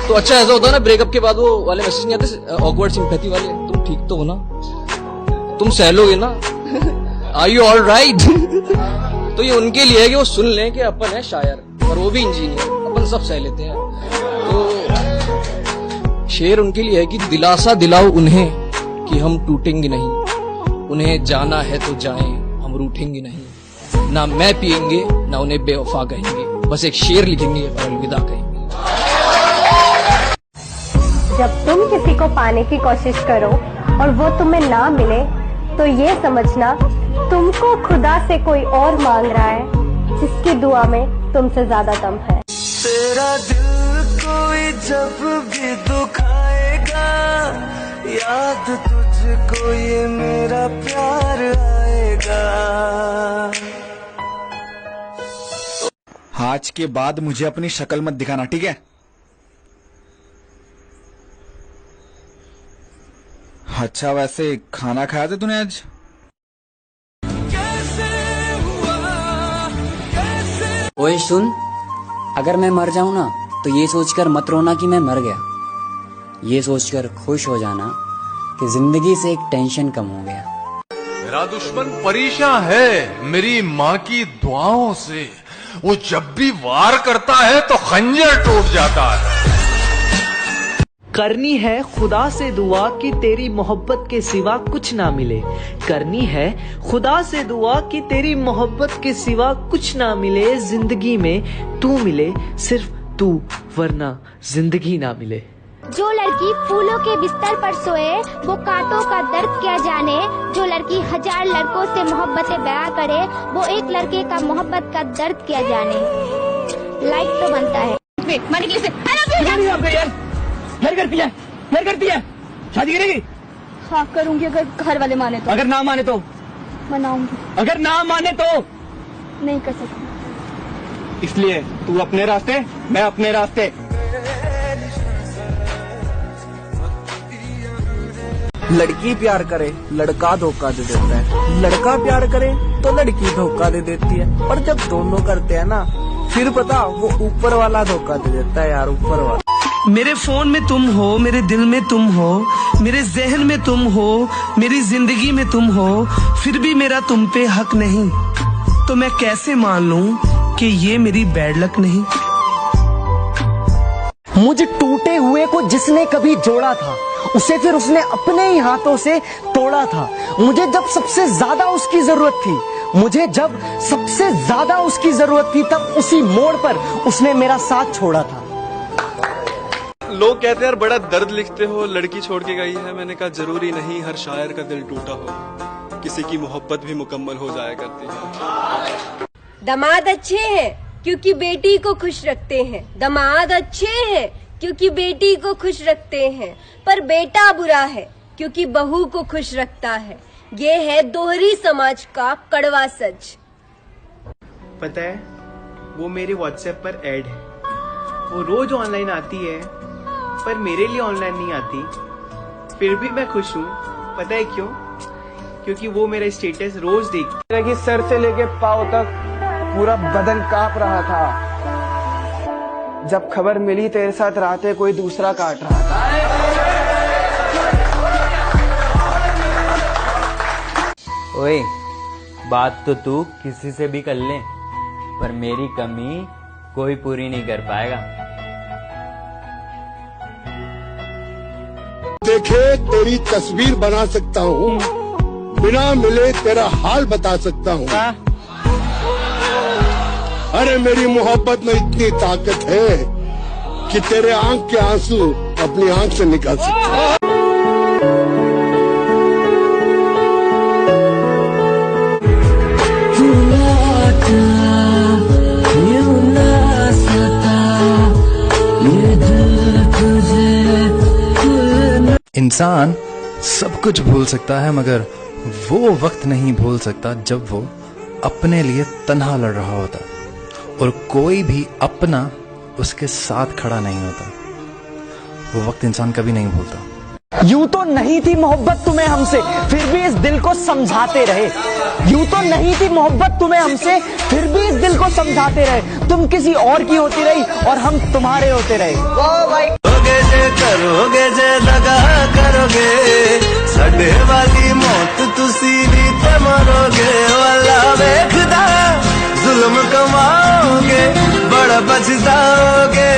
तो अच्छा ऐसा होता है ना, ब्रेकअप के बाद वो वाले मैसेज नहीं आते ऑकवर्ड सिंपैथी वाले, तुम ठीक तो हो ना, तुम सह लोगे ना, आर यू ऑल राइट। तो ये उनके लिए है कि वो सुन लें कि अपन है शायर और वो भी इंजीनियर, अपन सब सह लेते हैं। तो शेर उनके लिए है कि दिलासा दिलाओ उन्हें कि हम टूटेंगे नहीं, उन्हें जाना है तो जाएं, हम रूठेंगे नहीं, ना मैं पिएंगे ना उन्हें बेवफा कहेंगे, बस एक शेर लिखेंगे और अलविदा कहेंगे। जब तुम किसी को पाने की कोशिश करो और वो तुम्हें ना मिले तो ये समझना तुमको खुदा से कोई और मांग रहा है जिसकी दुआ में तुमसे ज्यादा दम है। तेरा दिल कोई जब भी दुखाएगा, याद तुझको ये मेरा प्यार आएगा। आज के बाद मुझे अपनी शक्ल मत दिखाना, ठीक है? अच्छा वैसे खाना खाया था तूने आज? ओए सुन, अगर मैं मर जाऊं ना तो ये सोचकर मत रोना कि मैं मर गया, ये सोचकर खुश हो जाना कि जिंदगी से एक टेंशन कम हो गया। मेरा दुश्मन परेशान है मेरी माँ की दुआओं से, वो जब भी वार करता है तो खंजर टूट जाता है। करनी है खुदा से दुआ कि तेरी मोहब्बत के सिवा कुछ ना मिले, करनी है खुदा से दुआ कि तेरी मोहब्बत के सिवा कुछ ना मिले, जिंदगी में तू मिले सिर्फ तू, वरना जिंदगी ना मिले। जो लड़की फूलों के बिस्तर पर सोए वो कांटों का दर्द क्या जाने, जो लड़की 1000 लड़कों से मोहब्बतें बयां करे वो एक लड़के का मोहब्बत का दर्द क्या जाने। लाइक तो बनता है। घर करती है, घर करती है, शादी करेगी? हाँ करूँगी, अगर घर वाले माने तो। अगर ना माने तो? मनाऊंगी। अगर ना माने तो? नहीं कर सकती। इसलिए तू अपने रास्ते, मैं अपने रास्ते। लड़की प्यार करे लड़का धोखा दे देता है, लड़का प्यार करे तो लड़की धोखा दे देती है, और जब दोनों करते हैं ना फिर पता वो ऊपर वाला धोखा दे देता है यार, ऊपर वाला। मेरे फोन में तुम हो, मेरे दिल में तुम हो, मेरे जहन में तुम हो, मेरी जिंदगी में तुम हो, फिर भी मेरा तुम पे हक नहीं, तो मैं कैसे मान लूं कि ये मेरी बैड लक नहीं। मुझे टूटे हुए को जिसने कभी जोड़ा था उसे फिर उसने अपने ही हाथों से तोड़ा था। मुझे जब सबसे ज्यादा उसकी जरूरत थी, मुझे जब सबसे ज्यादा उसकी जरूरत थी तब उसी मोड़ पर उसने मेरा साथ छोड़ा था। लोग कहते हैं यार बड़ा दर्द लिखते हो, लड़की छोड़ के गई है। मैंने कहा जरूरी नहीं हर शायर का दिल टूटा हो, किसी की मोहब्बत भी मुकम्मल हो जाया करती है। दामाद अच्छे हैं क्योंकि बेटी को खुश रखते हैं, दामाद अच्छे हैं क्योंकि बेटी को खुश रखते हैं, पर बेटा बुरा है क्योंकि बहू को खुश रखता है। ये है दोहरी समाज का कड़वा सच। पता है वो मेरे व्हाट्सएप पर ऐड है, वो रोज ऑनलाइन आती है पर मेरे लिए ऑनलाइन नहीं आती, फिर भी मैं खुश हूँ। पता है क्यों? क्योंकि वो मेरा स्टेटस रोज देखती है। सर से लेके पाँव तक पूरा बदन कांप रहा था जब खबर मिली तेरे साथ रातें कोई दूसरा काट रहा था। ओए बात तो तू किसी से भी कर ले, पर मेरी कमी कोई पूरी नहीं कर पाएगा। देखे तेरी तस्वीर बना सकता हूँ, बिना मिले तेरा हाल बता सकता हूँ। अरे मेरी मोहब्बत में इतनी ताकत है कि तेरे आंख के आंसू अपनी आंख से निकाल सकते हैं। इंसान सब कुछ भूल सकता है मगर वो वक्त नहीं भूल सकता जब वो अपने लिए तन्हा लड़ रहा होता और कोई भी अपना उसके साथ खड़ा नहीं होता। वो वक्त इंसान कभी नहीं भूलता। यूं तो नहीं थी मोहब्बत तुम्हें हमसे, फिर भी इस दिल को समझाते रहे। यूं तो नहीं थी मोहब्बत तुम्हें हमसे, फिर भी इस दिल को समझाते रहे। तुम किसी और की होती रही और हम तुम्हारे होते रहे। वाह भाई। जे करोगे जे दगा करोगे साडे वाली मौत तुसी भी ते मरोगे वाला वेखदा जुल्म कमाओगे बड़ा पछताओगे।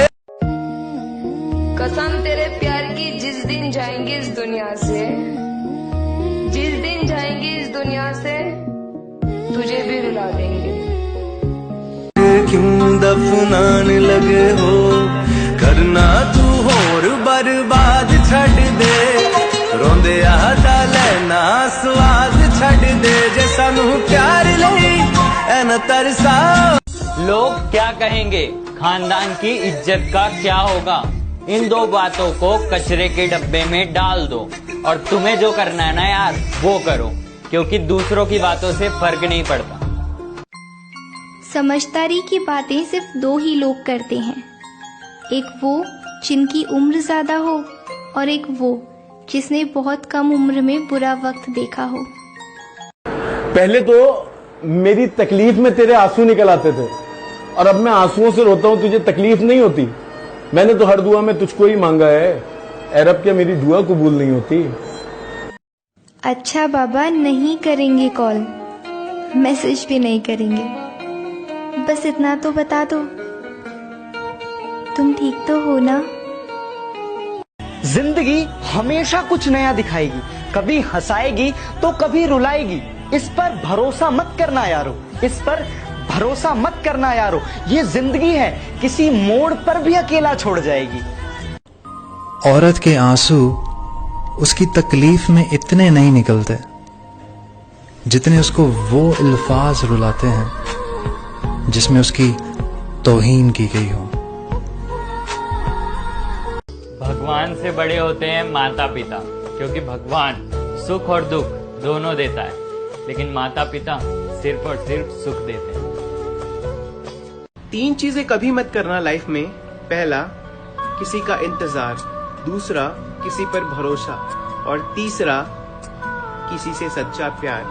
कसम तेरे प्यार की जिस दिन जाएंगे इस दुनिया से, जिस दिन जाएंगे इस दुनिया से तुझे भी रुला देंगे। क्यों दफनाने लगे हो करना तू होर बर्बाद छड़ दे रोंदे आदा लेना स्वाद छड़ दे जे सानू प्यार लई एन तरसा। लोग क्या कहेंगे, खानदान की इज्जत का क्या होगा, इन दो बातों को कचरे के डब्बे में डाल दो और तुम्हें जो करना है ना यार वो करो, क्योंकि दूसरों की बातों से फर्क नहीं पड़ता। समझदारी की बातें सिर्फ दो ही लोग करते हैं, एक वो जिनकी उम्र ज्यादा हो और एक वो जिसने बहुत कम उम्र में बुरा वक्त देखा हो। पहले तो मेरी तकलीफ में तेरे आंसू निकल आते थे और अब मैं आंसुओं से रोता हूं, तुझे तकलीफ नहीं होती। मैंने तो हर दुआ में तुझको ही मांगा है, ऐ रब क्या मेरी दुआ कबूल नहीं होती। अच्छा बाबा, नहीं करेंगे कॉल, मैसेज भी नहीं करेंगे, बस इतना तो बता दो तुम ठीक तो हो ना। जिंदगी हमेशा कुछ नया दिखाएगी, कभी हंसाएगी तो कभी रुलाएगी। इस पर भरोसा मत करना यारो, इस पर भरोसा मत करना यारो। ये जिंदगी है, किसी मोड़ पर भी अकेला छोड़ जाएगी। औरत के आंसू उसकी तकलीफ में इतने नहीं निकलते जितने उसको वो अल्फाज रुलाते हैं जिसमें उसकी तौहीन की गई हो। भगवान से बड़े होते हैं माता पिता, क्योंकि भगवान सुख और दुख दोनों देता है, लेकिन माता पिता सिर्फ और सिर्फ सुख देते हैं। 3 चीजें कभी मत करना लाइफ में। पहला, किसी का इंतजार, दूसरा, किसी पर भरोसा और तीसरा, किसी से सच्चा प्यार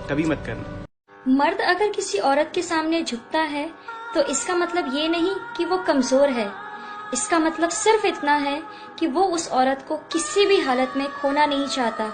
कभी मत करना। मर्द अगर किसी औरत के सामने झुकता है तो इसका मतलब ये नहीं कि वो कमजोर है, इसका मतलब सिर्फ इतना है कि वो उस औरत को किसी भी हालत में खोना नहीं चाहता।